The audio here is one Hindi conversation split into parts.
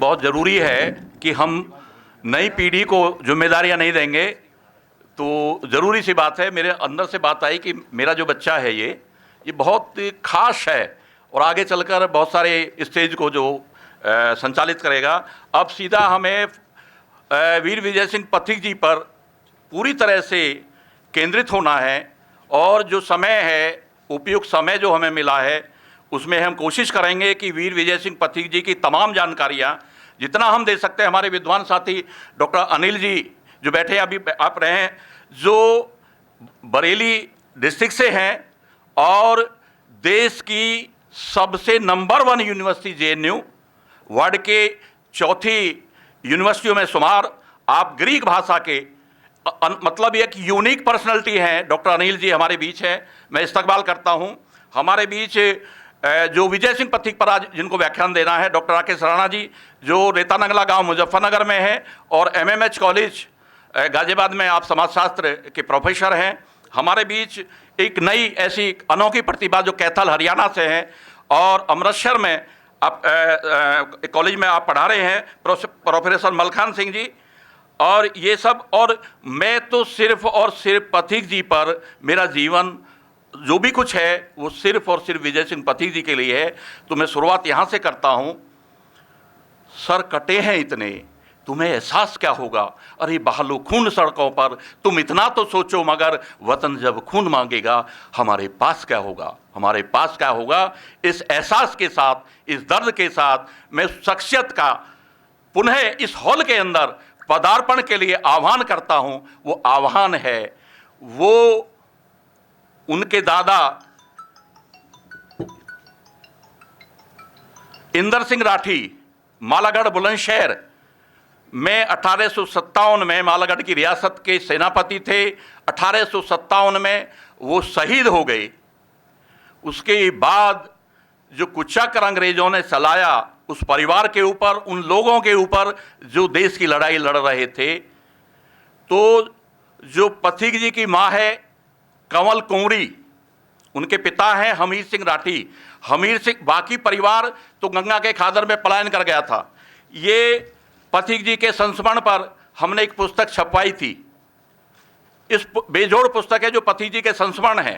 बहुत ज़रूरी है कि हम नई पीढ़ी को जिम्मेदारियां नहीं देंगे तो ज़रूरी सी बात है। मेरे अंदर से बात आई कि मेरा जो बच्चा है ये बहुत खास है और आगे चलकर बहुत सारे स्टेज को जो संचालित करेगा। अब सीधा हमें वीर विजय सिंह पथिक जी पर पूरी तरह से केंद्रित होना है और जो समय है, उपयुक्त समय जो हमें मिला है, उसमें हम कोशिश करेंगे कि वीर विजय सिंह पथिक जी की तमाम जानकारियाँ जितना हम दे सकते हैं। हमारे विद्वान साथी डॉक्टर अनिल जी जो बैठे अभी आप रहे हैं, जो बरेली डिस्ट्रिक्ट से हैं और देश की सबसे नंबर 1 यूनिवर्सिटी जेएनयू, वर्ल्ड के चौथी यूनिवर्सिटियों में शुमार, आप ग्रीक भाषा के मतलब एक यूनिक पर्सनैलिटी हैं। डॉक्टर अनिल जी हमारे बीच हैं, मैं इस्तकबाल करता हूं। हमारे बीच जो विजय सिंह पथिक पर आज जिनको व्याख्यान देना है, डॉक्टर राकेश राणा जी जो रेतानगला गांव मुजफ्फरनगर में है और एमएमएच कॉलेज गाजियाबाद में आप समाजशास्त्र के प्रोफेसर हैं। हमारे बीच एक नई ऐसी अनोखी प्रतिभा जो कैथल हरियाणा से हैं और अमृतसर में आप कॉलेज में आप पढ़ा रहे हैं, प्रोफेसर मलखान सिंह जी और ये सब। और मैं तो सिर्फ और सिर्फ पथिक जी पर मेरा जीवन जो भी कुछ है वो सिर्फ और सिर्फ विजय सिंह पथिक जी के लिए है। तो मैं शुरुआत यहाँ से करता हूँ। सर कटे हैं इतने, तुम्हें एहसास क्या होगा? अरे बहालो खून सड़कों पर, तुम इतना तो सोचो, मगर वतन जब खून मांगेगा हमारे पास क्या होगा? हमारे पास क्या होगा? इस एहसास के साथ, इस दर्द के साथ मैं शख्सियत का पुनः इस हॉल के अंदर पदार्पण के लिए आह्वान करता हूं। वो आह्वान है वो उनके दादा इंदर सिंह राठी, मालागढ़ बुलंदशहर में 1857 में मालागढ़ की रियासत के सेनापति थे। 1857 में वो शहीद हो गए। उसके बाद जो कुचक्र अंग्रेजों ने चलाया उस परिवार के ऊपर, उन लोगों के ऊपर जो देश की लड़ाई लड़ रहे थे, तो जो पथिक जी की माँ है कंवल कुंवरी, उनके पिता हैं हमीर सिंह राठी। हमीर सिंह, बाकी परिवार तो गंगा के खादर में पलायन कर गया था। ये पथिक जी के संस्मरण पर हमने एक पुस्तक छपवाई थी। इस बेजोड़ पुस्तक है जो पथिक जी के संस्मरण है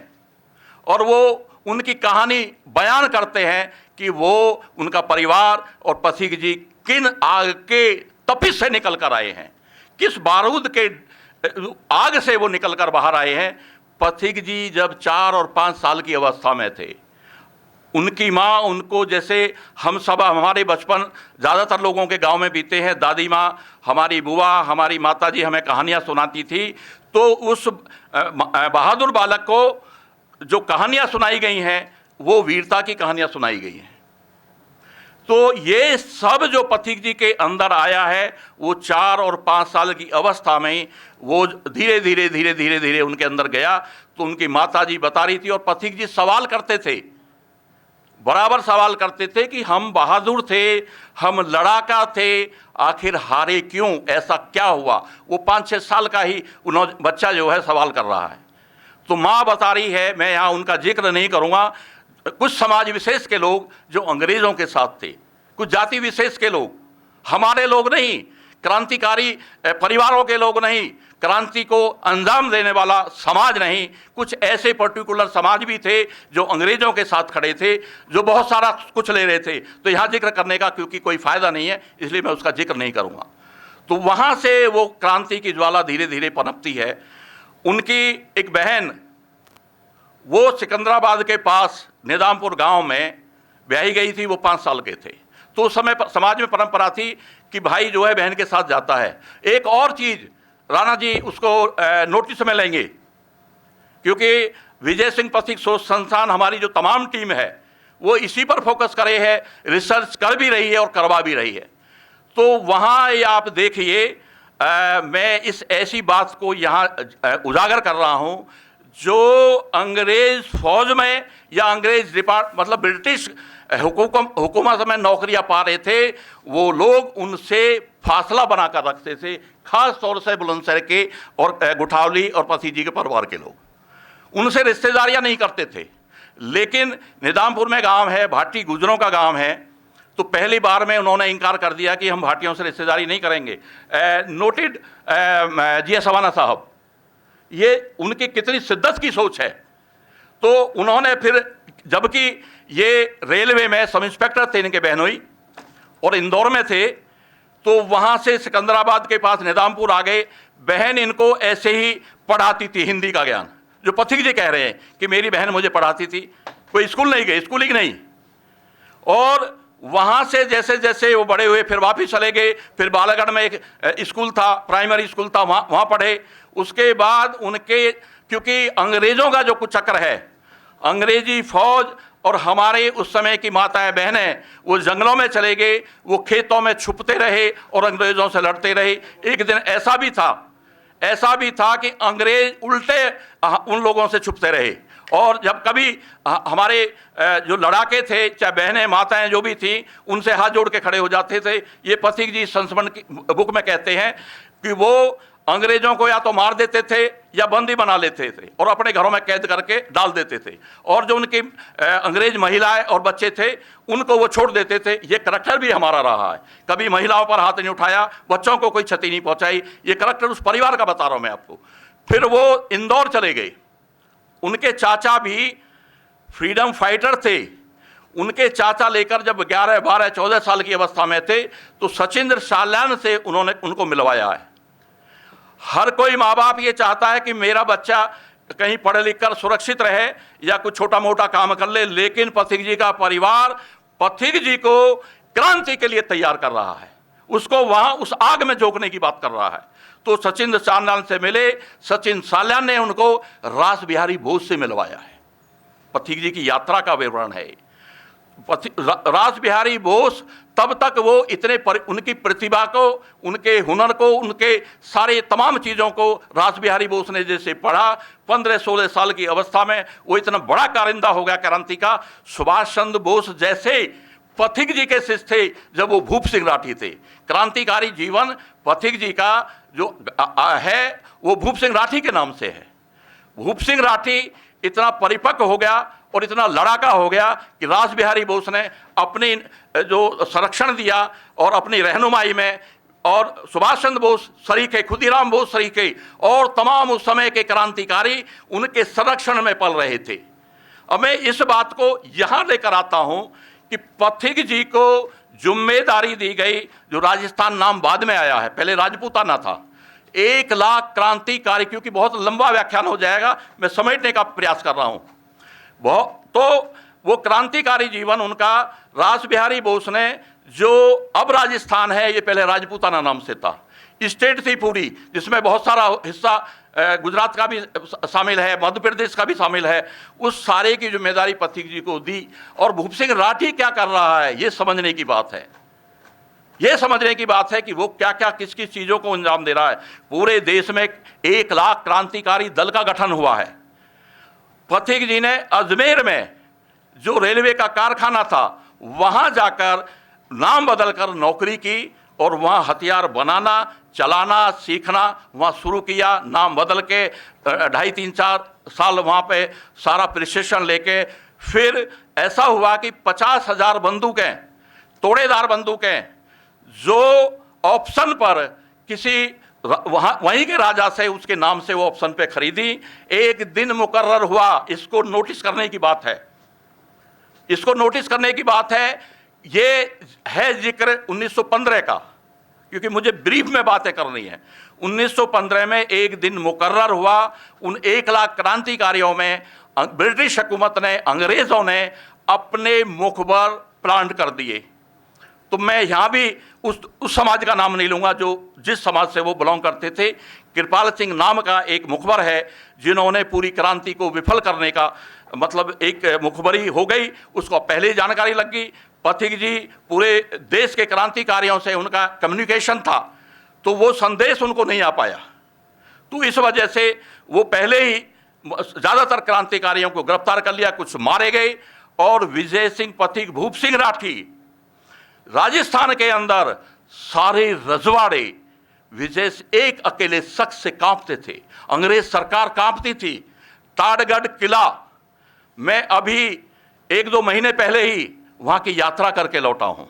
और वो उनकी कहानी बयान करते हैं कि वो, उनका परिवार और पथिक जी किन आग के तपिश से निकल कर आए हैं, किस बारूद के आग से वो निकल कर बाहर आए हैं। पथिक जी जब 4 और 5 साल की अवस्था में थे, उनकी माँ उनको, जैसे हम सब, हमारे बचपन ज़्यादातर लोगों के गांव में बीते हैं, दादी माँ, हमारी बुआ, हमारी माता जी हमें कहानियाँ सुनाती थी। तो उस बहादुर बालक को जो कहानियाँ सुनाई गई हैं वो वीरता की कहानियाँ सुनाई गई हैं। तो ये सब जो पथिक जी के अंदर आया है वो 4 और 5 साल की अवस्था में ही वो धीरे धीरे धीरे धीरे धीरे उनके अंदर गया। तो उनकी माता जी बता रही थी और पथिक जी सवाल करते थे, बराबर सवाल करते थे कि हम बहादुर थे, हम लड़ाका थे, आखिर हारे क्यों, ऐसा क्या हुआ? वो 5-6 साल का ही बच्चा जो है सवाल कर रहा है। तो माँ बता रही है, मैं यहाँ उनका जिक्र नहीं करूँगा, कुछ समाज विशेष के लोग जो अंग्रेज़ों के साथ थे, कुछ जाति विशेष के लोग, हमारे लोग नहीं, क्रांतिकारी परिवारों के लोग नहीं, क्रांति को अंजाम देने वाला समाज नहीं, कुछ ऐसे पर्टिकुलर समाज भी थे जो अंग्रेज़ों के साथ खड़े थे, जो बहुत सारा कुछ ले रहे थे। तो यहाँ जिक्र करने का क्योंकि कोई फ़ायदा नहीं है, इसलिए मैं उसका जिक्र नहीं करूँगा। तो वहाँ से वो क्रांति की ज्वाला धीरे धीरे पनपती है। उनकी एक बहन, वो सिकंदराबाद के पास निजामपुर गांव में ब्याही गई थी, वो 5 साल के थे। तो उस समय समाज में परंपरा थी कि भाई जो है बहन के साथ जाता है। एक और चीज़ राणा जी उसको नोटिस में लेंगे, क्योंकि विजय सिंह पथिक शोध संस्थान, हमारी जो तमाम टीम है वो इसी पर फोकस करे है, रिसर्च कर भी रही है और करवा भी रही है। तो वहाँ ये आप देखिए, मैं इस ऐसी बात को यहाँ उजागर कर रहा हूँ जो अंग्रेज फौज में या अंग्रेज मतलब ब्रिटिश हुकूमत में नौकरियां पा रहे थे, वो लोग उनसे फासला बनाकर रखते थे, खास तौर से बुलंदशहर के और गुठावली और पथिक जी के परिवार के लोग उनसे रिश्तेदारियां नहीं करते थे। लेकिन निजामपुर में गांव है, भाटी गुजरों का गांव है, तो पहली बार में उन्होंने इनकार कर दिया कि हम भाटियों से रिश्तेदारी नहीं करेंगे। नोटेड जी सवाना साहब, ये उनकी कितनी शिद्दत की सोच है। तो उन्होंने फिर, जबकि ये रेलवे में सब इंस्पेक्टर थे इनके बहनोई और इंदौर में थे, तो वहाँ से सिकंदराबाद के पास निजामपुर आ गए। बहन इनको ऐसे ही पढ़ाती थी हिंदी का ज्ञान, जो पथिक जी कह रहे हैं कि मेरी बहन मुझे पढ़ाती थी। कोई स्कूल नहीं गए, स्कूलिंग नहीं। और वहाँ से जैसे जैसे वो बड़े हुए फिर वापस चले गए। फिर बालागढ़ में एक स्कूल था, प्राइमरी स्कूल था, वहाँ पढ़े। उसके बाद उनके, क्योंकि अंग्रेज़ों का जो कुछ चक्कर है, अंग्रेजी फौज और हमारे उस समय की माताएं बहनें वो जंगलों में चले गए, वो खेतों में छुपते रहे और अंग्रेज़ों से लड़ते रहे। एक दिन ऐसा भी था कि अंग्रेज उल्टे उन लोगों से छुपते रहे। और जब कभी हमारे जो लड़ाके थे, चाहे बहनें माताएं जो भी थीं, उनसे हाथ जोड़ के खड़े हो जाते थे। ये पथिक जी संस्मरण की बुक में कहते हैं कि वो अंग्रेजों को या तो मार देते थे या बंदी बना लेते थे और अपने घरों में कैद करके डाल देते थे। और जो उनकी अंग्रेज महिलाएं और बच्चे थे उनको वो छोड़ देते थे। ये करैक्टर भी हमारा रहा है, कभी महिलाओं पर हाथ नहीं उठाया, बच्चों को कोई क्षति नहीं पहुंचाई। ये करैक्टर उस परिवार का बता रहा हूं मैं आपको। फिर वो इंदौर चले गए। उनके चाचा भी फ्रीडम फाइटर थे। उनके चाचा लेकर जब 11, 12, 14 साल की अवस्था में थे तो सचिंद्र साल्यान से उन्होंने उनको मिलवाया है। हर कोई माँ बाप ये चाहता है कि मेरा बच्चा कहीं पढ़ लिख कर सुरक्षित रहे या कुछ छोटा मोटा काम कर ले, लेकिन पथिक जी का परिवार पथिक जी को क्रांति के लिए तैयार कर रहा है, उसको वहां उस आग में झोंकने की बात कर रहा है। तो सचिंद्र साल्यान से मिले। सचिन साल्यान ने उनको रास बिहारी बोस से मिलवाया है। पथिक जी की यात्रा का विवरण है। रास बिहारी बोस तब तक वो इतने उनकी प्रतिभा को, उनके हुनर को, उनके सारे तमाम चीज़ों को रास बिहारी बोस ने जैसे पढ़ा, 15-16 साल की अवस्था में वो इतना बड़ा कारिंदा हो गया क्रांति का। सुभाष चंद्र बोस जैसे पथिक जी के शिष्य थे जब वो भूप सिंह राठी थे। क्रांतिकारी जीवन पथिक जी का जो है वो भूप सिंह राठी के नाम से है। भूप सिंह राठी इतना परिपक्व हो गया और इतना लड़ाका हो गया कि रास बिहारी बोस ने अपनी जो संरक्षण दिया और अपनी रहनुमाई में, और सुभाष चंद्र बोस सरीखे, खुदीराम बोस सरीखे और तमाम उस समय के क्रांतिकारी उनके संरक्षण में पल रहे थे। अब मैं इस बात को यहाँ लेकर आता हूँ कि पथिक जी को जिम्मेदारी दी गई, जो राजस्थान नाम बाद में आया है, पहले राजपूताना था। 1 लाख क्रांतिकारी, क्योंकि बहुत लंबा व्याख्यान हो जाएगा, मैं समेटने का प्रयास कर रहा हूँ। तो वो क्रांतिकारी जीवन उनका, रास बिहारी बोस ने, जो अब राजस्थान है ये पहले राजपूताना नाम से था, स्टेट थी पूरी, जिसमें बहुत सारा हिस्सा गुजरात का भी शामिल है, मध्य प्रदेश का भी शामिल है। उस सारे की जिम्मेदारी पथिक जी को दी। और भूप सिंह राठी क्या कर रहा है ये समझने की बात है। ये समझने की बात है कि वो क्या क्या किस किस चीज़ों को अंजाम दे रहा है। पूरे देश में 1 लाख क्रांतिकारी दल का गठन हुआ है। पथिक जी ने अजमेर में जो रेलवे का कारखाना था वहाँ जाकर नाम बदलकर नौकरी की और वहाँ हथियार बनाना, चलाना, सीखना वहाँ शुरू किया। नाम बदल के 2.5-3-4 साल वहाँ पे सारा प्रशिक्षण लेके फिर ऐसा हुआ कि 50,000 बंदूकें, तोड़ेदार बंदूकें, जो ऑप्शन पर किसी वहीं के राजा से, उसके नाम से वो ऑप्शन पे खरीदी। एक दिन मुकर्रर हुआ, इसको नोटिस करने की बात है, इसको नोटिस करने की बात है। ये है जिक्र 1915 का, क्योंकि मुझे ब्रीफ में बातें करनी है। 1915 में एक दिन मुकर्रर हुआ। उन 1 लाख क्रांतिकारियों में ब्रिटिश हुकूमत ने, अंग्रेजों ने अपने मुखबर प्लांट कर दिए। तो मैं यहाँ भी उस समाज का नाम नहीं लूँगा जो जिस समाज से वो बिलोंग करते थे। कृपाल सिंह नाम का एक मुखबर है जिन्होंने पूरी क्रांति को विफल करने का, मतलब एक मुखबरी हो गई, उसको पहले ही जानकारी लग गई। पथिक जी पूरे देश के क्रांतिकारियों से उनका कम्युनिकेशन था, तो वो संदेश उनको नहीं आ पाया। तो इस वजह से वो पहले ही ज़्यादातर क्रांतिकारियों को गिरफ्तार कर लिया, कुछ मारे गए। और विजय सिंह पथिक, भूप सिंह राठी, राजस्थान के अंदर सारे रजवाड़े विजय एक अकेले शख्स से कांपते थे। अंग्रेज सरकार कांपती थी। ताड़गढ़ किला, मैं अभी 1-2 महीने पहले ही वहाँ की यात्रा करके लौटा हूँ।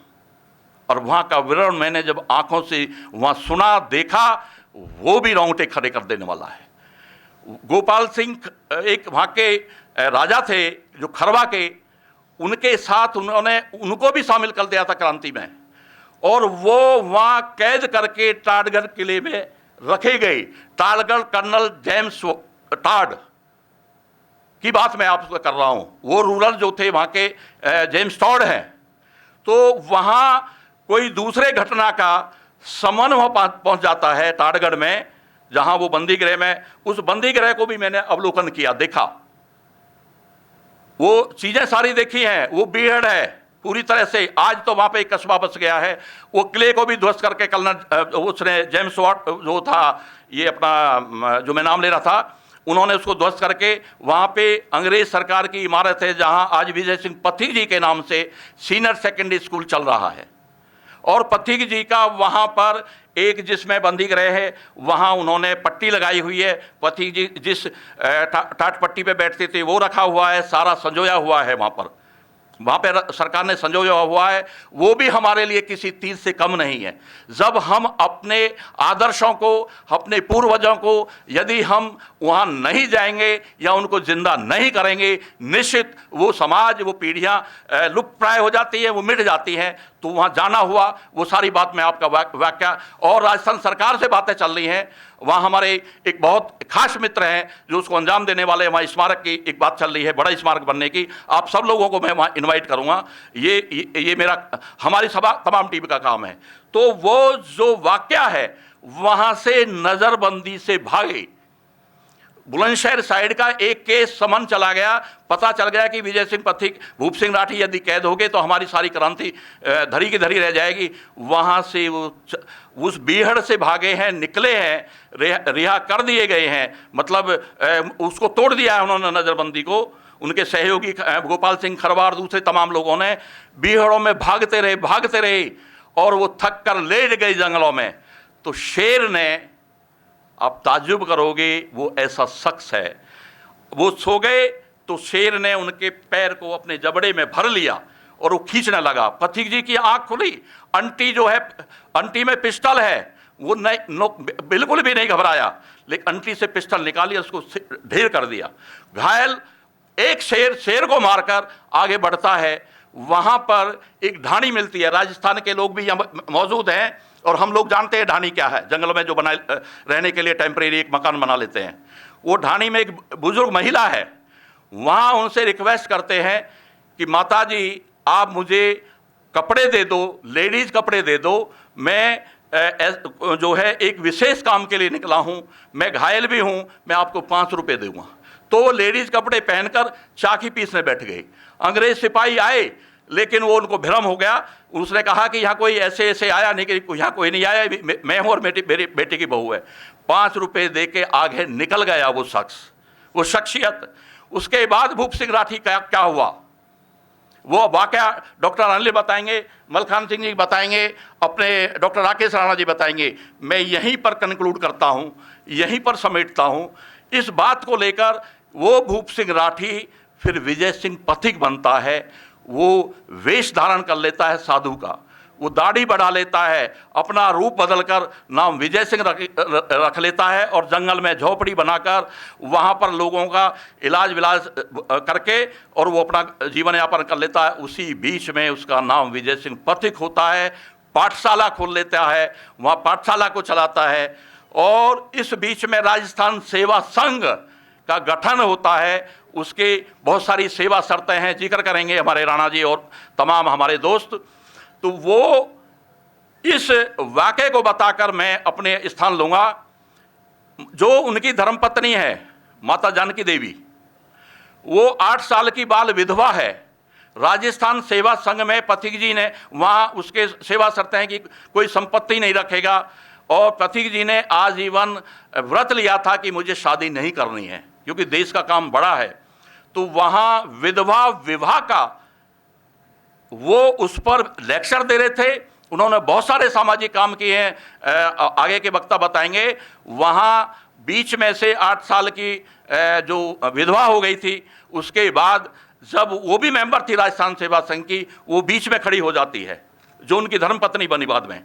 और वहाँ का विवरण मैंने जब आंखों से वहाँ सुना, देखा, वो भी रोंगटे खड़े कर देने वाला है। गोपाल सिंह एक वहाँ के राजा थे जो खरवा के, उनके साथ उनको भी शामिल कर दिया था क्रांति में, और वो वहाँ कैद करके टाडगढ़ किले में रखे गए। टाडगढ़ कर्नल जेम्स टाड की बात मैं आपसे कर रहा हूँ, वो रूलर जो थे वहाँ के जेम्स टॉड हैं। तो वहाँ कोई दूसरे घटना का समन वहाँ पहुँच जाता है टाडगढ़ में, जहाँ वो बंदी गृह में, उस बंदी गृह को भी मैंने अवलोकन किया, देखा, वो चीज़ें सारी देखी हैं। वो बीहड़ है पूरी तरह से। आज तो वहाँ पे एक कस्बा बस गया है। वो किले को भी ध्वस्त करके कर्नल उसने जेम्स वॉट जो था, ये अपना जो मैं नाम ले रहा था, उन्होंने उसको ध्वस्त करके वहाँ पे अंग्रेज सरकार की इमारत है, जहाँ आज विजय सिंह पथिक जी के नाम से सीनियर सेकेंडरी स्कूल चल रहा है। और पथिक जी का वहाँ पर एक जिसमें बंदी गृह है, वहाँ उन्होंने पट्टी लगाई हुई है। पथिक जी जिस टाट पट्टी पे बैठते थे वो रखा हुआ है, सारा संजोया हुआ है वहाँ पे सरकार ने संजोया हुआ है। वो भी हमारे लिए किसी तीर से कम नहीं है। जब हम अपने आदर्शों को, अपने पूर्वजों को, यदि हम वहाँ नहीं जाएंगे या उनको जिंदा नहीं करेंगे, निश्चित वो समाज, वो पीढ़ियाँ लुप्त प्राय हो जाती है, वो मिट जाती हैं। तो वहाँ जाना हुआ, वो सारी बात मैं आपका व्याख्या, और राजस्थान सरकार से बातें चल रही हैं। वहाँ हमारे एक बहुत खास मित्र हैं जो उसको अंजाम देने वाले, वहाँ स्मारक की एक बात चल रही है, बड़ा स्मारक बनने की। आप सब लोगों को मैं वहाँ इनवाइट करूँगा। ये मेरा, हमारी सभा तमाम टीम का काम है। तो वो जो वाकया है, वहाँ से नज़रबंदी से भागे। बुलंदशहर साइड का एक केस समन चला गया, पता चल गया कि विजय सिंह पथिक, भूप सिंह राठी यदि कैद हो गए तो हमारी सारी क्रांति धरी की धरी रह जाएगी। वहाँ से वो उस बीहड़ से भागे हैं, निकले हैं, रिहा कर दिए गए हैं, मतलब उसको तोड़ दिया है उन्होंने नज़रबंदी को। उनके सहयोगी गोपाल सिंह खरवार, दूसरे तमाम लोगों ने बीहड़ों में भागते रहे और वो थक कर लेट गए जंगलों में। तो शेर ने, आप ताज्जुब करोगे, वो ऐसा शख्स है, वो सो गए तो शेर ने उनके पैर को अपने जबड़े में भर लिया और वो खींचने लगा। पथिक जी की आंख खुली, अंटी जो है, अंटी में पिस्टल है, वो बिल्कुल भी नहीं घबराया, लेकिन अंटी से पिस्टल निकाली, उसको ढेर कर दिया। घायल एक शेर को मारकर आगे बढ़ता है। वहाँ पर एक ढाणी मिलती है, राजस्थान के लोग भी यहाँ मौजूद हैं और हम लोग जानते हैं ढाणी क्या है। जंगल में जो बनाए रहने के लिए टेम्परेरी एक मकान बना लेते हैं। वो ढाणी में एक बुजुर्ग महिला है, वहाँ उनसे रिक्वेस्ट करते हैं कि माता जी आप मुझे कपड़े दे दो, लेडीज़ कपड़े दे दो, मैं जो है एक विशेष काम के लिए निकला हूँ, मैं घायल भी हूँ, मैं आपको 5 रुपये दूंगा। तो वो लेडीज़ कपड़े पहनकर चाकी पीसने बैठ गई। अंग्रेज सिपाही आए, लेकिन वो उनको भ्रम हो गया। उसने कहा कि यहाँ कोई ऐसे आया नहीं, कि यहाँ कोई नहीं आया, मैं हूँ और मेरी बेटी की बहू है। 5 रुपये दे के आगे निकल गया वो शख्स, वो शख्सियत। उसके बाद भूप सिंह राठी का क्या हुआ, वो वाकया डॉक्टर अनिल बताएंगे, मलखान सिंह जी बताएंगे, अपने डॉक्टर राकेश राणा जी बताएंगे। मैं यहीं पर कंक्लूड करता हूँ, यहीं पर समेटता हूँ। इस बात को लेकर वो भूप सिंह राठी फिर विजय सिंह पथिक बनता है। वो वेश धारण कर लेता है साधु का, वो दाढ़ी बढ़ा लेता है, अपना रूप बदलकर नाम विजय सिंह रख लेता है और जंगल में झोपड़ी बनाकर वहाँ पर लोगों का इलाज विलाज करके और वो अपना जीवन यापन कर लेता है। उसी बीच में उसका नाम विजय सिंह पथिक होता है। पाठशाला खोल लेता है, वहाँ पाठशाला को चलाता है। और इस बीच में राजस्थान सेवा संघ का गठन होता है। उसके बहुत सारी सेवा शर्तें हैं, जिक्र करेंगे हमारे राणा जी और तमाम हमारे दोस्त। तो वो इस वाक़े को बताकर मैं अपने स्थान लूँगा। जो उनकी धर्मपत्नी है माता जानकी देवी, वो 8 साल की बाल विधवा है। राजस्थान सेवा संघ में पथिक जी ने वहाँ उसके सेवा शर्तें हैं कि कोई संपत्ति नहीं रखेगा, और पथिक जी ने आजीवन व्रत लिया था कि मुझे शादी नहीं करनी है क्योंकि देश का काम बड़ा है। तो वहाँ विधवा विवाह का वो उस पर लेक्चर दे रहे थे। उन्होंने बहुत सारे सामाजिक काम किए हैं, आगे के वक्ता बताएंगे। वहाँ बीच में से 8 साल की जो विधवा हो गई थी, उसके बाद जब वो भी मेंबर थी राजस्थान सेवा संघ की, वो बीच में खड़ी हो जाती है जो उनकी धर्मपत्नी बनी बाद में।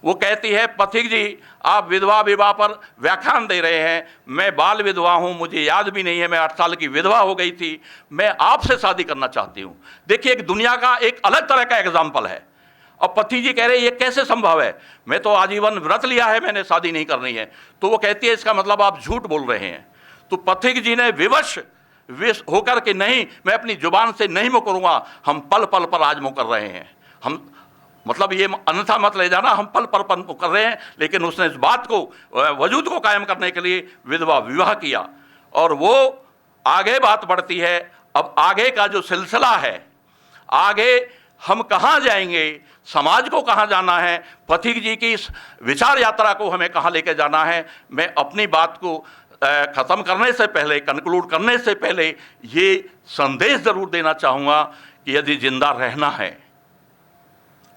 वो कहती है, पथिक जी आप विधवा विवाह पर व्याख्यान दे रहे हैं, मैं बाल विधवा हूँ, मुझे याद भी नहीं है, मैं 8 साल की विधवा हो गई थी, मैं आपसे शादी करना चाहती हूँ। देखिए, एक दुनिया का एक अलग तरह का एग्जाम्पल है। अब पति जी कह रहे हैं ये कैसे संभव है, मैं तो आजीवन व्रत लिया है, मैंने शादी नहीं करनी है। तो वो कहती है इसका मतलब आप झूठ बोल रहे हैं। तो पथिक जी ने विवश होकर के, नहीं मैं अपनी जुबान से नहीं मुकरूंगा, हम पल पल पर आज मुकर रहे हैं, हम मतलब ये अन्यथा मत ले जाना, हम पल पल पर कर रहे हैं। लेकिन उसने इस बात को, वजूद को कायम करने के लिए विधवा विवाह किया। और वो आगे बात बढ़ती है। अब आगे का जो सिलसिला है, आगे हम कहाँ जाएंगे, समाज को कहाँ जाना है, पथिक जी की इस विचार यात्रा को हमें कहाँ लेकर जाना है, मैं अपनी बात को ख़त्म करने से पहले, कंक्लूड करने से पहले ये संदेश ज़रूर देना चाहूँगा कि यदि जिंदा रहना है,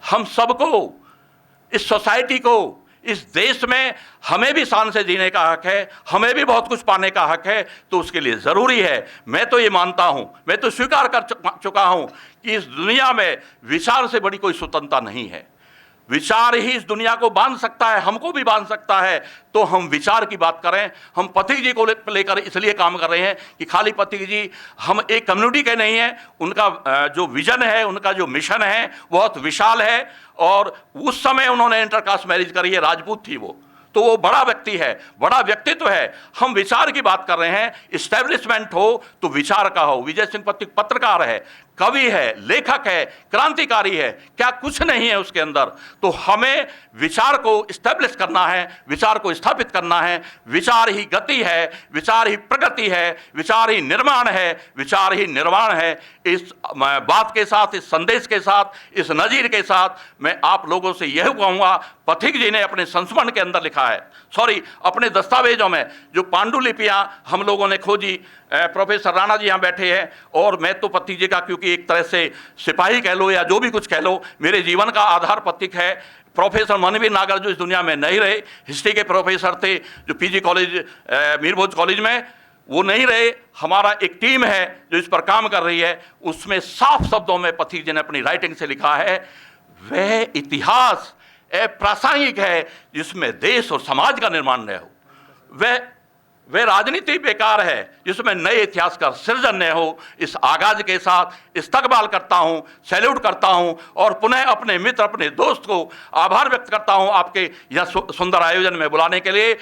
हम सबको, इस सोसाइटी को, इस देश में हमें भी शान से जीने का हक है, हमें भी बहुत कुछ पाने का हक है। तो उसके लिए ज़रूरी है, मैं तो ये मानता हूँ, मैं तो स्वीकार कर चुका हूँ कि इस दुनिया में विचार से बड़ी कोई स्वतंत्रता नहीं है। विचार ही इस दुनिया को बांध सकता है, हमको भी बांध सकता है। तो हम विचार की बात करें। हम पथिक जी को लेकर इसलिए काम कर रहे हैं कि खाली पथिक जी हम एक कम्युनिटी के नहीं हैं, उनका जो विजन है, उनका जो मिशन है बहुत विशाल है। और उस समय उन्होंने इंटरकास्ट मैरिज करी है, राजपूत थी वो, तो वो बड़ा व्यक्ति है, बड़ा व्यक्तित्व है। हम विचार की बात कर रहे हैं, इस्टेब्लिशमेंट हो तो विचार का हो। विजय सिंह पथिक पत्रकार है, कवि है, लेखक है, क्रांतिकारी है, क्या कुछ नहीं है उसके अंदर। तो हमें विचार को इस्टेब्लिश करना है, विचार को स्थापित करना है। विचार ही गति है, विचार ही प्रगति है, विचार ही निर्माण है, विचार ही निर्माण है। इस बात के साथ, इस संदेश के साथ, इस नज़ीर के साथ मैं आप लोगों से यही कहूँगा, पथिक जी ने अपने संस्मरण के अंदर लिखा है, अपने दस्तावेजों में जो पांडुलिपियाँ हम लोगों ने खोजी, प्रोफेसर राणा जी यहाँ बैठे हैं, और मैं तो पथिक जी का, क्योंकि एक तरह से सिपाही कह लो या जो भी कुछ कह लो, मेरे जीवन का आधार पथिक है। प्रोफेसर मनवीर नागर जो इस दुनिया में नहीं रहे, हिस्ट्री के प्रोफेसर थे जो पीजी कॉलेज, मीरभोज कॉलेज में, वो नहीं रहे। हमारा एक टीम है जो इस पर काम कर रही है, उसमें साफ शब्दों में पथिक जी ने अपनी राइटिंग से लिखा है, वह इतिहास प्रासंगिक है जिसमें देश और समाज का निर्माण न हो, वह राजनीति बेकार है जिसमें नए इतिहास का सृजन न हो। इस आगाज के साथ इस्तकबाल करता हूं, सैल्यूट करता हूं, और पुनः अपने मित्र, अपने दोस्त को आभार व्यक्त करता हूं आपके यह सुंदर आयोजन में बुलाने के लिए।